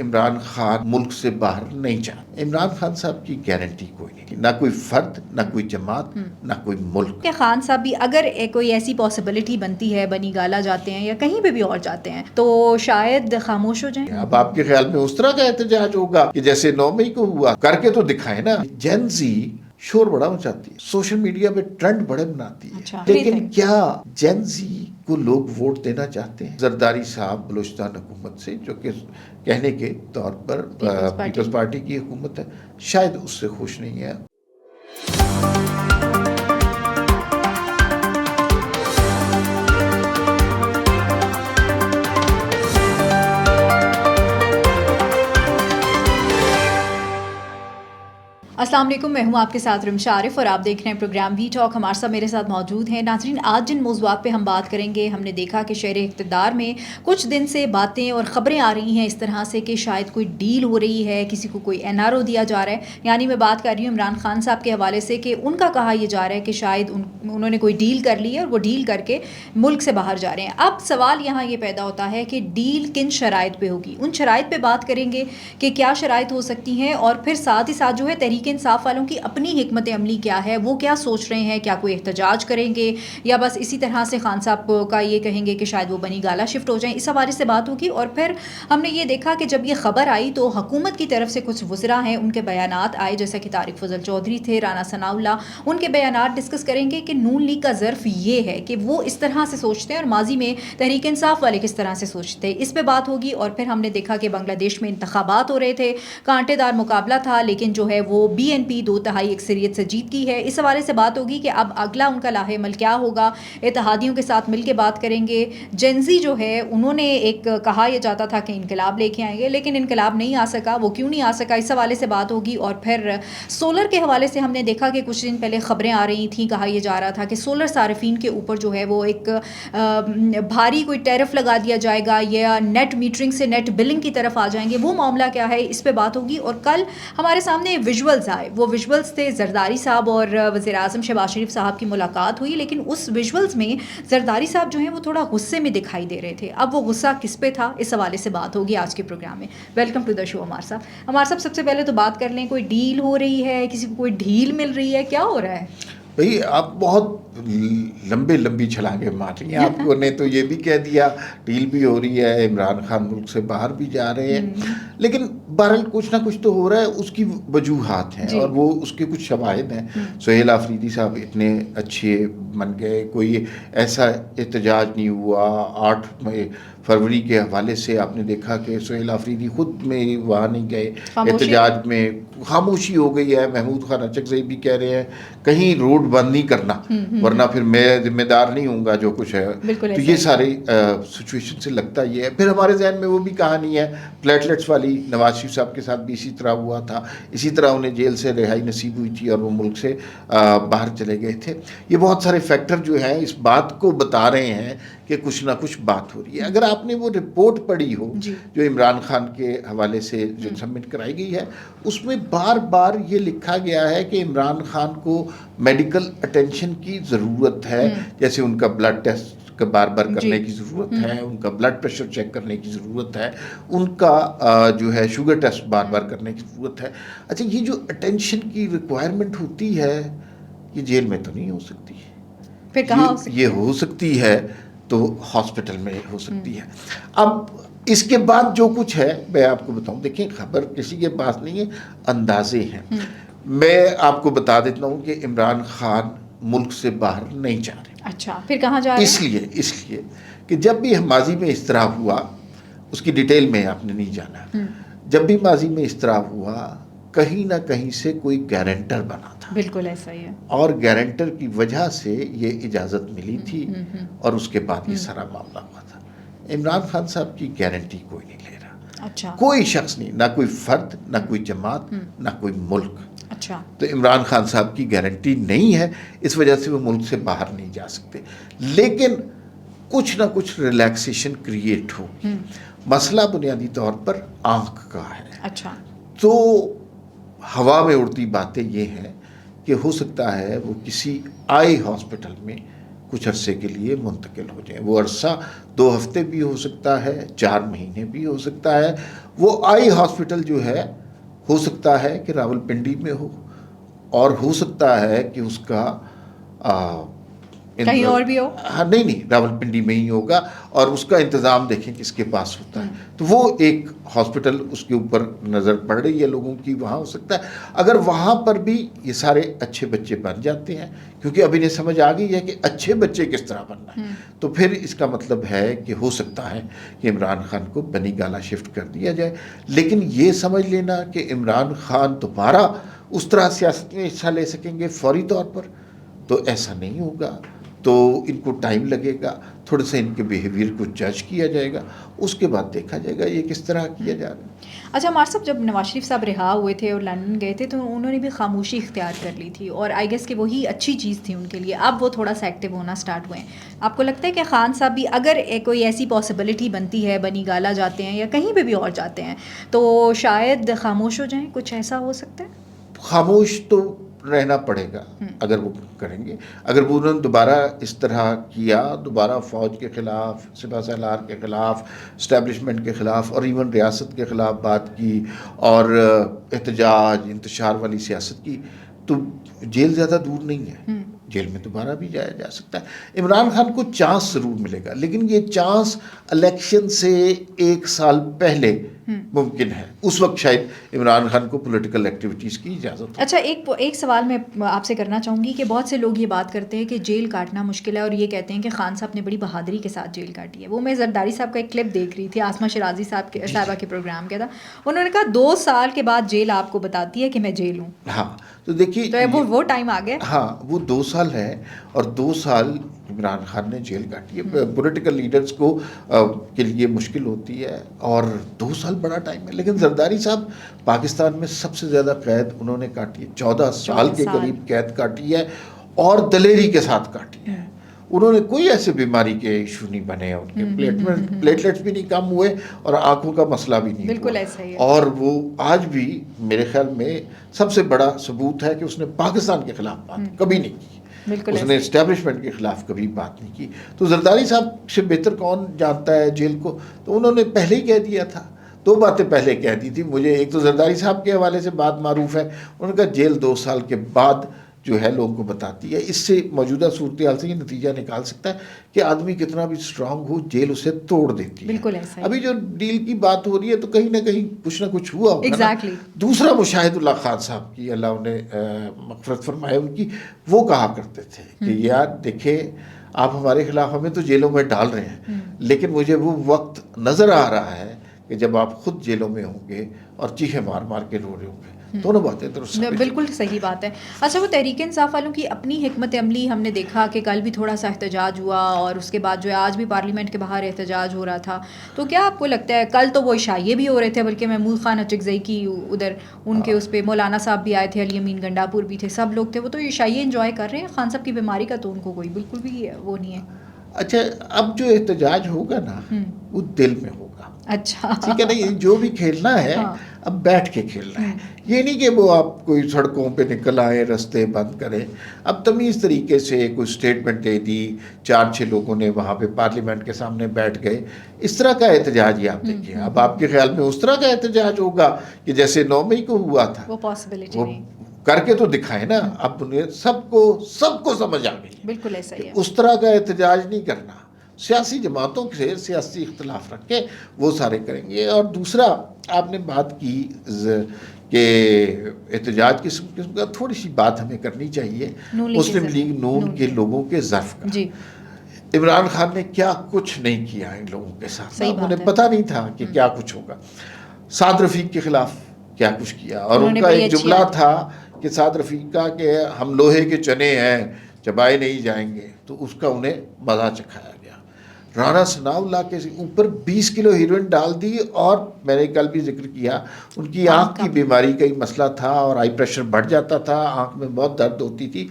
عمران خان ملک سے باہر نہیں چاہتے. عمران خان صاحب کی گارنٹی کوئی نہیں، نہ کوئی فرد، نہ کوئی جماعت، نہ کوئی ملک. کہ خان صاحب بھی اگر کوئی ایسی پاسبلٹی بنتی ہے، بنی گالا جاتے ہیں یا کہیں پہ بھی اور جاتے ہیں، تو شاید خاموش ہو جائیں. اب آپ کے خیال میں اس طرح کا احتجاج ہوگا کہ جیسے 9 مئی کو ہوا؟ کر کے تو دکھائے نا. جین زی شور بڑا مچاتی ہے، سوشل میڈیا پہ ٹرینڈ بڑے بناتی ہے. اچھا. لیکن کیا جین زی کو لوگ ووٹ دینا چاہتے ہیں؟ زرداری صاحب بلوچستان حکومت سے، جو کہ کہنے کے طور پر پیپلز پارٹی کی حکومت ہے، شاید اس سے خوش نہیں ہے. السلام علیکم، میں ہوں آپ کے ساتھ رمشا عارف اور آپ دیکھ رہے ہیں پروگرام وی ٹاک. ہمارے ساتھ میرے ساتھ موجود ہیں ناظرین. آج جن موضوعات پہ ہم بات کریں گے، ہم نے دیکھا کہ شہر اقتدار میں کچھ دن سے باتیں اور خبریں آ رہی ہیں اس طرح سے کہ شاید کوئی ڈیل ہو رہی ہے، کسی کو کوئی NRO دیا جا رہا ہے. یعنی میں بات کر رہی ہوں عمران خان صاحب کے حوالے سے کہ ان کا کہا یہ جا رہا ہے کہ شاید انہوں نے کوئی ڈیل کر لی ہے اور وہ ڈیل کر کے ملک سے باہر جا رہے ہیں. اب سوال یہاں یہ پیدا ہوتا ہے کہ ڈیل کن شرائط پہ ہوگی. ان شرائط پہ بات کریں گے کہ کیا شرائط ہو سکتی ہیں، اور پھر ساتھ ہی ساتھ جو ہے تحریک انصاف والوں کی اپنی حکمت عملی کیا ہے، وہ کیا سوچ رہے ہیں، کیا کوئی احتجاج کریں گے یا بس اسی طرح سے خان صاحب کا یہ کہیں گے کہ شاید وہ بنی گالا شفٹ ہو جائیں. اس حوالے سے بات ہوگی. اور پھر ہم نے یہ دیکھا کہ جب یہ خبر آئی تو حکومت کی طرف سے کچھ وزراء ہیں، ان کے بیانات آئے، جیسا کہ طارق فضل چودھری تھے، رانا ثناء اللہ، ان کے بیانات ڈسکس کریں گے کہ نون لیگ کا ظرف یہ ہے کہ وہ اس طرح سے سوچتے ہیں اور ماضی میں تحریک انصاف والے کس طرح سے سوچتے ہیں، اس پہ بات ہوگی. اور پھر ہم نے دیکھا کہ بنگلہ دیش میں انتخابات ہو رہے تھے، کانٹے دار مقابلہ تھا، لیکن جو ہے وہ BNP 2/3 اکثریت سے جیت کی ہے. اس حوالے سے بات ہوگی کہ اب اگلا ان کا لاہ عمل کیا ہوگا. اتحادیوں کے ساتھ مل کے بات کریں گے. جنزی جو ہے انہوں نے ایک کہا یہ جاتا تھا کہ انقلاب لے کے آئیں گے، لیکن انقلاب نہیں آ سکا. وہ کیوں نہیں آ سکا، اس حوالے سے بات ہوگی. اور پھر سولر کے حوالے سے ہم نے دیکھا کہ کچھ دن پہلے خبریں آ رہی تھیں، کہا یہ جا رہا تھا کہ سولر صارفین کے اوپر جو ہے وہ ایک بھاری کوئی ٹیرف لگا دیا جائے گا یا نیٹ میٹرنگ سے نیٹ بلنگ کی طرف آ جائیں گے. وہ معاملہ کیا ہے، اس پہ بات ہوگی. اور کل ہمارے سامنے ویژولز آئے، وہ ویژولز تھے زرداری صاحب اور وزیر اعظم شہباز شریف صاحب کی ملاقات ہوئی، لیکن اس ویژولز میں زرداری صاحب جو ہیں وہ تھوڑا غصے میں دکھائی دے رہے تھے. اب وہ غصہ کس پہ تھا، اس حوالے سے بات ہوگی آج کے پروگرام میں. ویلکم ٹو دا شو عمار صاحب. عمار صاحب، سب سے پہلے تو بات کر لیں، کوئی ڈیل ہو رہی ہے، کسی کو کوئی ڈھیل مل رہی ہے، کیا ہو رہا ہے؟ بھئی آپ بہت لمبی چھلانگیں مار رہی ہیں. آپ کو نے تو یہ بھی کہہ دیا ڈیل بھی ہو رہی ہے، عمران خان ملک سے باہر بھی جا رہے ہیں، لیکن بہرحال کچھ نہ کچھ تو ہو رہا ہے. اس کی وجوہات ہیں اور وہ اس کے کچھ شواہد ہیں. سہیل آفریدی صاحب اتنے اچھے بن گئے، کوئی ایسا احتجاج نہیں ہوا. 8 فروری کے حوالے سے آپ نے دیکھا کہ سہیل آفریدی خود میں وہاں نہیں گئے، احتجاج میں خاموشی ہو گئی ہے. محمود خان اچکزئی بھی کہہ رہے ہیں کہیں روڈ بند نہیں کرنا، ورنہ پھر میں ذمہ دار نہیں ہوں گا جو کچھ ہے. تو یہ ساری سچویشن سے لگتا یہ ہے. پھر ہمارے ذہن میں وہ بھی کہانی ہے پلیٹلیٹس والی، نواز شریف صاحب کے ساتھ بھی اسی طرح ہوا تھا. اسی طرح انہیں جیل سے رہائی نصیب ہوئی تھی اور وہ ملک سے باہر چلے گئے تھے. یہ بہت سارے فیکٹر جو ہیں اس بات کو بتا رہے ہیں کہ کچھ نہ کچھ بات ہو رہی ہے. اگر آپ نے وہ رپورٹ پڑھی ہو جو عمران خان کے حوالے سے جو سبمٹ کرائی گئی ہے، اس میں بار بار یہ لکھا گیا ہے کہ عمران خان کو میڈیکل اٹینشن کی ضرورت ہے، جیسے ان کا بلڈ ٹیسٹ بار بار کرنے کی ضرورت ہے، ان کا بلڈ پریشر چیک کرنے کی ضرورت ہے، ان کا جو ہے شوگر ٹیسٹ بار بار کرنے کی ضرورت ہے. اچھا، یہ جو اٹینشن کی ریکوائرمنٹ ہوتی ہے یہ جیل میں تو نہیں ہو سکتی، پھر کہاں ہو سکتی؟ یہ ہو سکتی ہے تو ہاسپٹل میں ہو سکتی ہے. اب اس کے بعد جو کچھ ہے میں آپ کو بتاؤں، دیکھیں خبر کسی کے پاس نہیں ہے، اندازے ہیں. میں آپ کو بتا دیتا ہوں کہ عمران خان ملک سے باہر نہیں جا رہے. اچھا، پھر کہاں جا رہے ہیں؟ اس لیے کہ جب بھی ماضی میں اس طرح ہوا، اس کی ڈیٹیل میں آپ نے نہیں جانا، جب بھی ماضی میں اس طرح ہوا کہیں نہ کہیں سے کوئی گارنٹر بنا تھا. بالکل ایسا ہی ہے. اور گارنٹر کی وجہ سے یہ اجازت ملی تھی اور اس کے بعد یہ سارا معاملہ ہوا تھا. عمران خان صاحب کی گارنٹی کوئی نہیں لے رہا. اچھا. کوئی شخص نہیں، نہ کوئی فرد، نہ کوئی جماعت، نہ کوئی ملک. اچھا. تو عمران خان صاحب کی گارنٹی نہیں ہے، اس وجہ سے وہ ملک سے باہر نہیں جا سکتے. لیکن کچھ نہ کچھ ریلیکسیشن کریٹ ہو. مسئلہ بنیادی طور پر آنکھ کا ہے. اچھا. تو ہوا میں اڑتی باتیں یہ ہیں کہ ہو سکتا ہے وہ کسی آئی ہاسپٹل میں کچھ عرصے کے لیے منتقل ہو جائیں. وہ عرصہ 2 ہفتے بھی ہو سکتا ہے, 4 مہینے بھی ہو سکتا ہے. وہ آئی ہاسپٹل جو ہے ہو سکتا ہے کہ راولپنڈی میں ہو, اور ہو سکتا ہے کہ اس کا کہیں اور بھی ہو. ہاں نہیں راولپنڈی میں ہی ہوگا, اور اس کا انتظام دیکھیں کس کے پاس ہوتا ہے. تو وہ ایک ہاسپٹل اس کے اوپر نظر پڑ رہی ہے لوگوں کی, وہاں ہو سکتا ہے. اگر وہاں پر بھی یہ سارے اچھے بچے بن جاتے ہیں, کیونکہ اب انہیں سمجھ آ گئی ہے کہ اچھے بچے کس طرح بننا ہے, تو پھر اس کا مطلب ہے کہ ہو سکتا ہے کہ عمران خان کو بنی گالہ شفٹ کر دیا جائے. لیکن یہ سمجھ لینا کہ عمران خان دوبارہ اس طرح سیاست میں حصہ لے سکیں گے فوری طور پر, تو ایسا نہیں ہوگا. تو ان کو ٹائم لگے گا, تھوڑے سے ان کے بیہیویئر کو جج کیا جائے گا, اس کے بعد دیکھا جائے گا یہ کس طرح کیا جا رہا ہے. اچھا عمار صاحب, جب نواز شریف صاحب رہا ہوئے تھے اور لندن گئے تھے تو انہوں نے بھی خاموشی اختیار کر لی تھی, اور آئی گیس کہ وہی اچھی چیز تھی ان کے لیے. اب وہ تھوڑا سا ایکٹیو ہونا سٹارٹ ہوئے ہیں. آپ کو لگتا ہے کہ خان صاحب بھی اگر کوئی ایسی پاسبلٹی بنتی ہے, بنی گالہ جاتے ہیں یا کہیں پہ بھی اور جاتے ہیں, تو شاید خاموش ہو جائیں؟ کچھ ایسا ہو سکتا ہے؟ خاموش تو رہنا پڑے گا اگر وہ کریں گے. اگر وہ انہوں نے دوبارہ اس طرح کیا, دوبارہ فوج کے خلاف, سپہ سالار کے خلاف, اسٹیبلشمنٹ کے خلاف, اور ایون ریاست کے خلاف بات کی, اور احتجاج انتشار والی سیاست کی, تو جیل زیادہ دور نہیں ہے, جیل میں دوبارہ بھی جایا جا سکتا ہے. عمران خان کو چانس ضرور ملے گا, لیکن یہ چانس الیکشن سے 1 سال پہلے ممکن ہے. اس وقت شاید عمران خان کو پولیٹیکل ایکٹیویٹیز کی اجازت ہو. اچھا, ایک سوال میں آپ سے کرنا چاہوں گی کہ بہت سے لوگ یہ بات کرتے ہیں کہ جیل کاٹنا مشکل ہے, اور یہ کہتے ہیں کہ خان صاحب نے بڑی بہادری کے ساتھ جیل کاٹی ہے. وہ میں زرداری صاحب کا ایک کلپ دیکھ رہی تھی, آسمہ شرازی صاحبہ کے پروگرام کا تھا. انہوں نے کہا 2 سال کے بعد جیل آپ کو بتاتی ہے کہ میں جیل ہوں. ہاں, تو دیکھیے تو وہ ٹائم آ گیا. ہاں, وہ 2 سال ہے, اور 2 سال عمران خان نے جیل کاٹی ہے. پولیٹیکل لیڈرز کو کے لیے مشکل ہوتی ہے, اور 2 سال بڑا ٹائم ہے. لیکن زرداری صاحب پاکستان میں سب سے زیادہ قید انہوں نے کاٹی ہے, 14 سال کے قریب قید کاٹی ہے, اور دلیری کے ساتھ کاٹی ہے. انہوں نے کوئی ایسے بیماری کے ایشو نہیں بنے, ان کے پلیٹلیٹس بھی نہیں کم ہوئے, اور آنکھوں کا مسئلہ بھی نہیں بالکل ہوا. ایسا ہی ہے. اور وہ آج بھی میرے خیال میں سب سے بڑا ثبوت ہے کہ اس نے پاکستان کے خلاف بات کبھی نہیں کی, اس نے اسٹیبلشمنٹ کے خلاف کبھی بات نہیں کی. تو زرداری صاحب سے بہتر کون جانتا ہے جیل کو, تو انہوں نے پہلے ہی کہہ دیا تھا. 2 باتیں پہلے کہہ دی تھی. مجھے ایک تو زرداری صاحب کے حوالے سے بات معروف ہے, انہوں نے کہا جیل 2 سال کے بعد جو ہے لوگوں کو بتاتی ہے. اس سے موجودہ صورتحال سے یہ نتیجہ نکال سکتا ہے کہ آدمی کتنا بھی اسٹرانگ ہو, جیل اسے توڑ دیتی ہے. بالکل ایسا. ابھی جو ڈیل کی بات ہو رہی ہے تو کہیں نہ کہیں کچھ نہ کچھ ہوا ہوگا. ایگزیکٹلی. دوسرا مشاہد اللہ خان صاحب کی, اللہ انہیں مغفرت فرمائے ان کی, وہ کہا کرتے تھے کہ یار دیکھیں آپ ہمارے خلاف ہمیں تو جیلوں میں ڈال رہے ہیں, لیکن مجھے وہ وقت نظر آ رہا ہے کہ جب آپ خود جیلوں میں ہوں گے اور چیخیں مار مار کے رو رہے ہوں گے. دونوں باتیں درست. بالکل صحیح بات ہے. اچھا, وہ تحریک انصاف والوں کی اپنی حکمت عملی ہم نے دیکھا کہ کل بھی تھوڑا سا احتجاج ہوا, اور اس کے بعد جو ہے آج بھی پارلیمنٹ کے باہر احتجاج ہو رہا تھا. تو کیا آپ کو لگتا ہے, کل تو وہ عشائیے بھی ہو رہے تھے, بلکہ محمود خان اچکزئی کی ادھر ان کے اس پہ مولانا صاحب بھی آئے تھے, علی امین گنڈاپور بھی تھے, سب لوگ تھے, وہ تو عشائیے انجوائے کر رہے ہیں. خان صاحب کی بیماری کا تو ان کو کوئی بالکل بھی وہ نہیں ہے. اچھا, اب جو احتجاج ہوگا نا وہ دل میں ہوگا. اچھا, ٹھیک ہے نا, جو بھی کھیلنا ہے اب بیٹھ کے کھیلنا ہے. یہ نہیں کہ وہ آپ کوئی سڑکوں پہ نکل آئے, رستے بند کریں. اب تمیز طریقے سے کوئی اسٹیٹمنٹ دے دی, 4-6 لوگوں نے وہاں پہ پارلیمنٹ کے سامنے بیٹھ گئے, اس طرح کا احتجاج یہ آپ دیکھیں. اب آپ کے خیال میں اس طرح کا احتجاج ہوگا کہ جیسے 9 مئی کو ہوا تھا؟ وہ پاسبلٹی نہیں. کر کے تو دکھائیں نا. اب انہیں سب کو سمجھ آ گئی. بالکل ایسا ہی ہے. اس طرح کا احتجاج نہیں کرنا. سیاسی جماعتوں سے سیاسی اختلاف رکھ کے وہ سارے کریں گے. اور دوسرا آپ نے بات کی کہ احتجاج کس قسم کا, تھوڑی سی بات ہمیں کرنی چاہیے مسلم لیگ نون کے لوگوں کے ظرف کا. جی, عمران خان نے کیا کچھ نہیں کیا ان لوگوں کے ساتھ. انہیں پتہ نہیں تھا کہ کیا کچھ ہوگا. سعد رفیق کے خلاف کیا کچھ کیا, اور ان کا ایک جملہ تھا کہ سعد رفیق کا کہ ہم لوہے کے چنے ہیں, چبائے نہیں جائیں گے, تو اس کا انہیں مزہ چکھایا گیا. رانا ثناء اللہ کے اوپر 20 کلو ہیروئن ڈال دی, اور میں نے کل بھی ذکر کیا ان کی آنکھ کی بیماری کا ہی مسئلہ تھا, اور آئی پریشر بڑھ جاتا تھا, آنکھ میں بہت درد ہوتی تھی,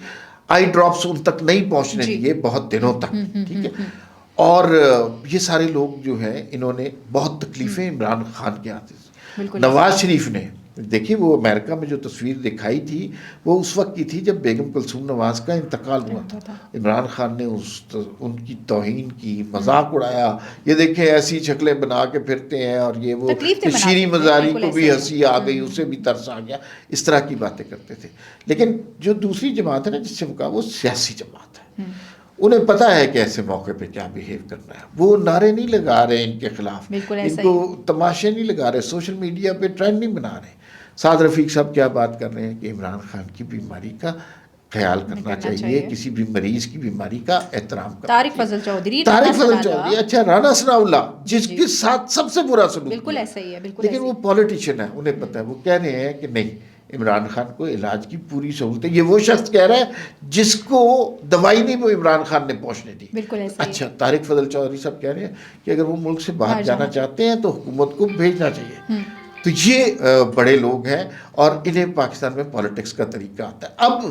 آئی ڈراپس ان تک نہیں پہنچنے دیے بہت دنوں تک. ٹھیک ہے, اور یہ سارے لوگ جو ہیں انہوں نے بہت تکلیفیں عمران خان کے ہاتھ سے. نواز شریف نے دیکھیے وہ امریکہ میں جو تصویر دکھائی تھی وہ اس وقت کی تھی جب بیگم کلثوم نواز کا انتقال ہوا تھا. عمران خان نے ان کی توہین کی, مذاق اڑایا, یہ دیکھیں ایسی شکلیں بنا کے پھرتے ہیں, اور یہ وہ شیریں مزاری کو بھی ہنسی آ گئی, اسے بھی ترس آ گیا, اس طرح کی باتیں کرتے تھے. لیکن جو دوسری جماعت ہے نا جس سے وہ کہا, وہ سیاسی جماعت ہے, انہیں پتہ ہے کہ ایسے موقع پہ کیا بیہیو کرنا ہے. وہ نعرے نہیں لگا رہے ان کے خلاف, ان کو تماشے نہیں لگا رہے, سوشل میڈیا پہ ٹرینڈ نہیں بنا رہے. سعد رفیق صاحب کیا بات کر رہے ہیں کہ عمران خان کی بیماری کا خیال کرنا چاہیے, کسی بھی مریض کی بیماری کا احترام کرنا. طارق فضل چودھری, اچھا رانا ثناء اللہ جس کے ساتھ سب سے برا سلوک, بالکل ایسا ہی ہے, بالکل. لیکن وہ پولیٹیشین ہے, انہیں پتہ ہے, وہ کہہ رہے ہیں کہ نہیں عمران خان کو علاج کی پوری سہولت ہے. یہ وہ شخص کہہ رہا ہے جس کو دوائی نہیں وہ عمران خان نے پہنچنے دی. بالکل ایسا. اچھا طارق فضل چودھری صاحب کہہ رہے ہیں کہ اگر وہ ملک سے باہر جانا چاہتے ہیں تو حکومت کو بھیجنا چاہیے. تو یہ بڑے لوگ ہیں اور انہیں پاکستان میں پالیٹکس کا طریقہ آتا ہے. اب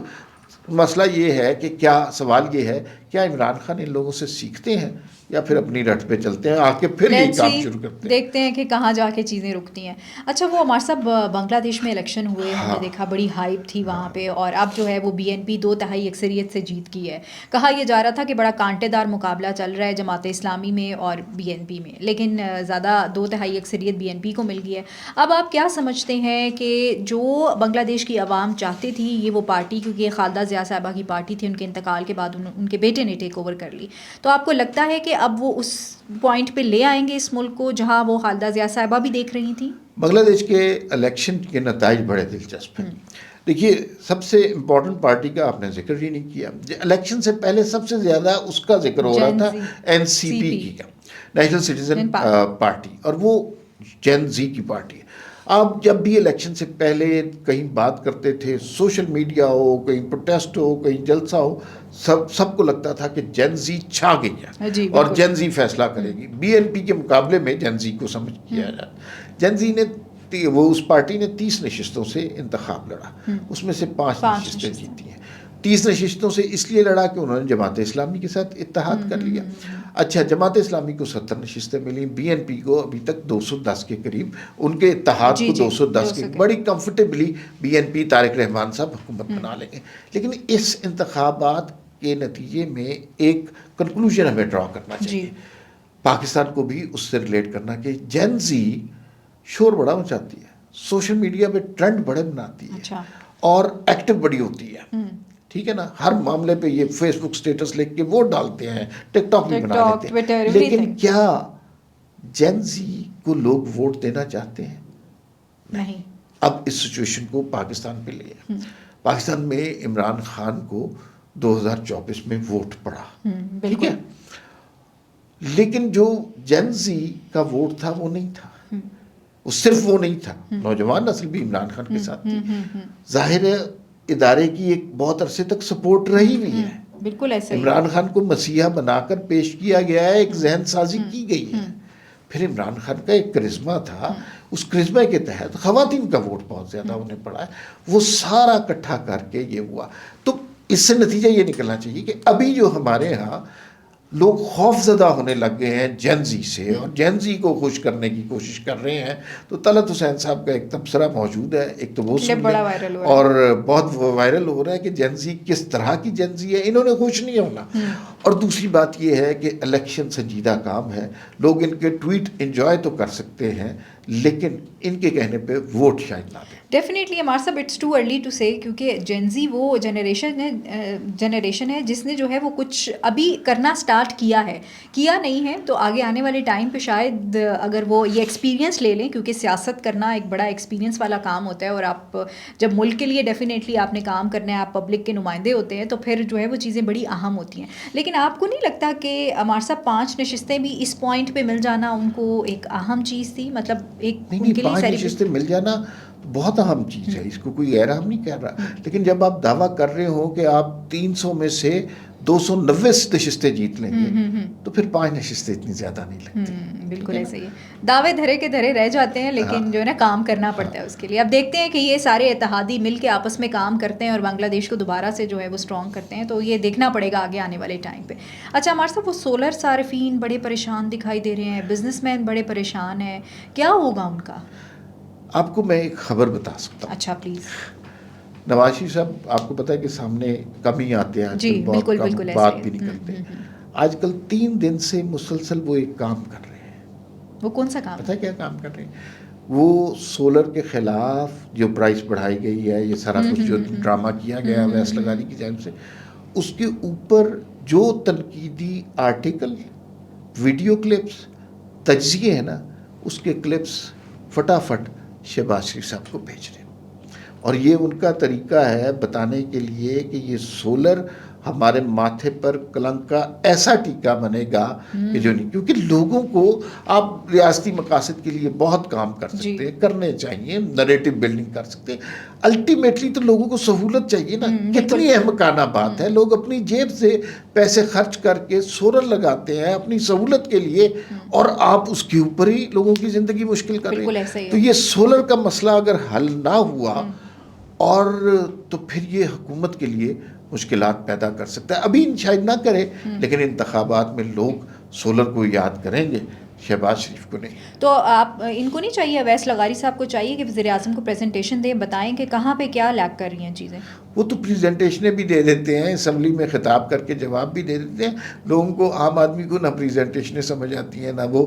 مسئلہ یہ ہے کہ کیا سوال یہ ہے کیا عمران خان ان لوگوں سے سیکھتے ہیں یا پھر اپنی رٹ پہ چلتے ہیں, آ کے پھر یہ کام شروع کرتے ہیں. دیکھتے ہیں کہ کہاں جا کے چیزیں رکتی ہیں. اچھا وہ ہمارے صاحب بنگلہ دیش میں الیکشن ہوئے, ہم نے دیکھا بڑی ہائپ تھی وہاں پہ, اور اب جو ہے وہ BNP 2/3 اکثریت سے جیت کی ہے. کہا یہ جا رہا تھا کہ بڑا کانٹے دار مقابلہ چل رہا ہے جماعت اسلامی میں اور BNP میں, لیکن زیادہ 2/3 اکثریت BNP کو مل گئی ہے. اب آپ کیا سمجھتے ہیں کہ جو بنگلہ دیش کی عوام چاہتی تھی یہ وہ پارٹی, کیونکہ یہ خالدہ ضیاء صاحبہ کی پارٹی تھی, ان کے انتقال کے بعد ان کے بیٹے نے ٹیک اوور کر لی, تو آپ کو لگتا ہے کہ اب وہ اس پوائنٹ پہ لے آئیں گے اس ملک کو جہاں وہ خالدہ ضیاء صاحبہ بھی دیکھ رہی تھیں؟ بنگلہ دیش کے الیکشن کے نتائج بڑے دلچسپ ہیں. دیکھیے سب سے امپورٹنٹ پارٹی کا آپ نے ذکر ہی نہیں کیا. الیکشن سے پہلے سب سے زیادہ اس کا ذکر ہو رہا تھا NCP کی کا, نیشنل سٹیزن پارٹی, اور وہ جین زی کی پارٹی ہے. آپ جب بھی الیکشن سے پہلے کہیں بات کرتے تھے, سوشل میڈیا ہو, کہیں پروٹیسٹ ہو, کہیں جلسہ ہو, سب کو لگتا تھا کہ جین زی چھا گئی ہے اور جین زی فیصلہ کرے گی. BNP کے مقابلے میں جین زی کو سمجھ کیا جائے. جین زی نے وہ اس پارٹی نے 30 نشستوں سے انتخاب لڑا, اس میں سے 5 نشستیں جیتی ہیں. 30 نشستوں سے اس لیے لڑا کہ انہوں نے جماعت اسلامی کے ساتھ اتحاد کر لیا. اچھا جماعت اسلامی کو 70 نشستیں ملی, BNP کو ابھی تک 210 کے قریب, ان کے اتحاد کو 210 کے, بڑی کمفرٹیبلی BNP طارق رحمان صاحب حکومت بنا لیں گے. لیکن اس انتخابات کے نتیجے میں ایک کنکلوژن ہمیں ڈرا کرنا چاہیے, پاکستان کو بھی اس سے ریلیٹ کرنا کہ جین زی شور بڑا مچاتی ہے, سوشل میڈیا پہ ٹرینڈ بڑے بناتی ہے, اور ایکٹیو بڑی ہوتی ہے. ٹھیک ہے نا, ہر معاملے پہ یہ فیس بک سٹیٹس لکھ کے ووٹ ڈالتے ہیں, ٹک ٹاک بھی بنا لیتے ہیں. لیکن کیا جین زی کو لوگ ووٹ دینا چاہتے ہیں؟ نہیں. اب اس سچویشن کو پاکستان پہ لے, پاکستان میں عمران خان کو 2024 میں ووٹ پڑا, ٹھیک ہے, لیکن جو جین زی کا ووٹ تھا وہ نہیں تھا, وہ صرف وہ نہیں تھا, نوجوان نسل بھی عمران خان کے ساتھ تھی. ظاہر ہے ادارے کی ایک بہت عرصے تک سپورٹ رہی ہوئی ہے. بالکل ایسا عمران خان کو مسیحا بنا کر پیش کیا گیا ہے, ایک ذہن سازی کی گئی ہے. پھر عمران خان کا ایک کرزما تھا, اس کرزما کے تحت خواتین کا ووٹ بہت زیادہ انہیں پڑا ہے, وہ سارا اکٹھا کر کے یہ ہوا. تو اس سے نتیجہ یہ نکلنا چاہیے کہ ابھی جو ہمارے ہاں لوگ خوف زدہ ہونے لگ گئے ہیں جین زی سے, اور جین زی کو خوش کرنے کی کوشش کر رہے ہیں. تو طلعت حسین صاحب کا ایک تبصرہ موجود ہے, ایک تو وہ سن لیں, اور بہت وائرل ہو رہا ہے کہ جین زی کس طرح کی جین زی ہے, انہوں نے خوش نہیں ہونا. اور دوسری بات یہ ہے کہ الیکشن سنجیدہ کام ہے, لوگ ان کے ٹویٹ انجوائے تو کر سکتے ہیں لیکن ان کے کہنے پہ ووٹ شاید نہ دیں. ڈیفینیٹلی ہمارے صاحب اٹس ٹو ارلی ٹو سے, کیونکہ جین زی وہ جنریشن ہے جس نے جو ہے وہ کچھ ابھی کرنا اسٹارٹ کیا نہیں ہے. تو آگے آنے والے ٹائم پہ شاید اگر وہ یہ ایکسپیرینس لے لیں, کیونکہ سیاست کرنا ایک بڑا ایکسپیرینس والا کام ہوتا ہے, اور آپ جب ملک کے لیے ڈیفینیٹلی آپ نے کام کرنا ہے, آپ پبلک کے نمائندے ہوتے ہیں, تو پھر جو ہے وہ چیزیں بڑی اہم ہوتی ہیں. لیکن آپ کو نہیں لگتا کہ ہمارے صاحب 5 نشستیں بھی اس پوائنٹ پہ مل جانا ان کو ایک اہم چیز تھی؟ مطلب ایک ان کے لیے 5 نشستیں مل جانا بہت اہم چیز ہے, اس کو کوئی غیر اہم نہیں کہہ رہا. لیکن جب آپ دعویٰ کر رہے ہو کہ آپ 300 میں سے 290 نشستیں جیت لیں گے, تو پھر 5 نشستیں اتنی زیادہ نہیں لگتی. بالکل ایسے ہی دعوے دھرے کے دھرے رہ جاتے ہیں, لیکن جو ہے نا کام کرنا پڑتا ہے اس کے لیے. اب دیکھتے ہیں کہ یہ سارے اتحادی مل کے آپس میں کام کرتے ہیں اور بنگلہ دیش کو دوبارہ سے جو ہے وہ اسٹرانگ کرتے ہیں, تو یہ دیکھنا پڑے گا آگے آنے والے ٹائم پہ. اچھا ہمارے صاحب وہ سولر صارفین بڑے پریشان دکھائی دے رہے ہیں, بزنس مین بڑے پریشان ہیں, کیا ہوگا ان کا؟ آپ کو میں ایک خبر بتا سکتا ہوں. اچھا پلیز. نواز شریف صاحب آپ کو پتہ ہے کہ سامنے کم ہی آتے ہیں, جی بہت بالکل کم بالکل بات ایسے بھی نہیں کرتے. آج کل 3 دن سے مسلسل وہ ایک کام کر رہے ہیں. وہ کون سا کام پتہ ہے کیا کام کر رہے ہیں؟ وہ سولر کے خلاف جو پرائس بڑھائی گئی ہے, یہ سارا کچھ جو ڈرامہ کیا گیا ہے ویس لگانی کی جانب سے, اس کے اوپر جو تنقیدی آرٹیکل, ویڈیو کلپس, تجزیے ہیں نا, اس کے کلپس فٹافٹ شہباز شریف صاحب کو بھیج رہے ہیں. اور یہ ان کا طریقہ ہے بتانے کے لیے کہ یہ سولر ہمارے ماتھے پر کلنک کا ایسا ٹیکا بنے گا کہ جو نہیں, کیونکہ لوگوں کو آپ ریاستی مقاصد کے لیے بہت کام کر سکتے ہیں, کرنے چاہیے, نریٹو بلڈنگ کر سکتے ہیں, الٹیمیٹلی تو لوگوں کو سہولت چاہیے نا. کتنی احمقانہ بات ہے, لوگ اپنی جیب سے پیسے خرچ کر کے سولر لگاتے ہیں اپنی سہولت کے لیے, اور آپ اس کے اوپر ہی لوگوں کی زندگی مشکل کر رہے ہیں. تو یہ سولر کا مسئلہ اگر حل نہ ہوا اور تو پھر یہ حکومت کے لیے مشکلات پیدا کر سکتا ہے. ابھی شاید نہ کرے, لیکن انتخابات میں لوگ سولر کو یاد کریں گے, شہباز شریف کو نہیں. تو آپ ان کو نہیں چاہیے, اویس لغاری صاحب کو چاہیے کہ وزیر اعظم کو پریزنٹیشن دیں, بتائیں کہ کہاں پہ کیا لیک کر رہی ہیں چیزیں. وہ تو پریزنٹیشنیں بھی دے دیتے ہیں, اسمبلی میں خطاب کر کے جواب بھی دے دیتے ہیں. لوگوں کو, عام آدمی کو نہ پریزنٹیشنیں سمجھ آتی ہیں, نہ وہ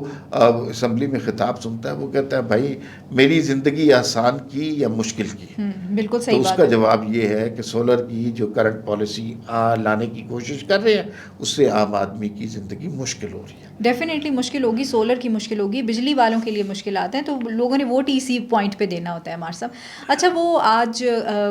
اسمبلی میں خطاب سنتا ہے. وہ کہتا ہے بھائی میری زندگی آسان کی یا مشکل کی. بالکل صحیح تو بات. اس کا جواب یہ ہے کہ سولر کی جو کرنٹ پالیسی لانے کی کوشش کر رہے ہیں, اس سے عام آدمی کی زندگی مشکل ہو رہی ہے. ڈیفینیٹلی مشکل ہوگی, سولر کی مشکل ہوگی, بجلی والوں کے لیے مشکلات ہیں, تو لوگوں نے ووٹ اسی پوائنٹ پہ دینا ہوتا ہے ہمارے صاحب. اچھا, وہ آج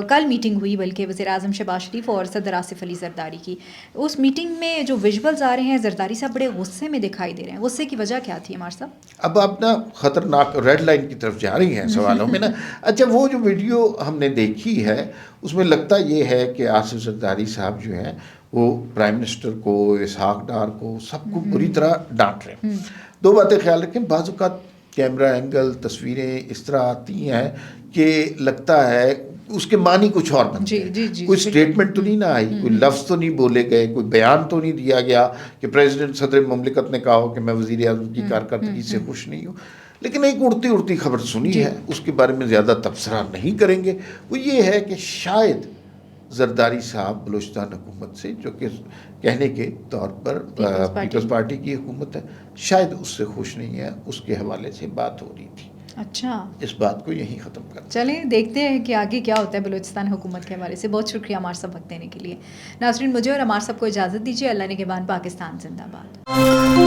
کل میٹنگ ہوئی بلکہ وزیر اعظم شہباز شریف اور صدر آصف علی زرداری کی. اس میٹنگ میں جو ویژولز آ رہے ہیں, زرداری صاحب بڑے غصے میں دکھائی دے رہے ہیں. غصے کی وجہ کیا تھی ہمارے صاحب؟ اب آپ نا خطرناک ریڈ لائن کی طرف جا رہی ہیں سوالوں میں نا. اچھا, وہ جو ویڈیو ہم نے دیکھی ہے اس میں لگتا یہ ہے کہ آصف زرداری صاحب جو ہیں وہ پرائم منسٹر کو, اسحاق ڈار کو, سب کو بری طرح ڈانٹ رہے ہیں. 2 باتیں خیال رکھیں, بعض اوقات کیمرہ اینگل, تصویریں اس طرح آتی ہیں کہ لگتا ہے اس کے معنی کچھ اور بنتے ہیں. کوئی سٹیٹمنٹ تو نہیں نہ آئی, کوئی لفظ تو نہیں بولے گئے, کوئی بیان تو نہیں دیا گیا کہ پریزیڈنٹ صدر مملکت نے کہا ہو کہ میں وزیر اعظم کی کارکردگی سے خوش نہیں ہوں. لیکن ایک اڑتی خبر سنی ہے, اس کے بارے میں زیادہ تبصرہ نہیں کریں گے. وہ یہ ہے کہ شاید زرداری صاحب بلوچستان حکومت سے, جو کہ کہنے کے طور پر پیپلز پارٹی کی حکومت ہے, شاید اس سے خوش نہیں ہے. اس کے حوالے سے بات ہو رہی تھی. اچھا, اس بات کو یہیں ختم کر چلیں دیکھتے ہیں کہ آگے کیا ہوتا ہے بلوچستان حکومت کے حوالے سے. بہت شکریہ ہمارے سب وقت دینے کے لیے. ناظرین, مجھے اور ہمارے سب کو اجازت دیجیے. اللہ نگہبان. پاکستان زندہ باد.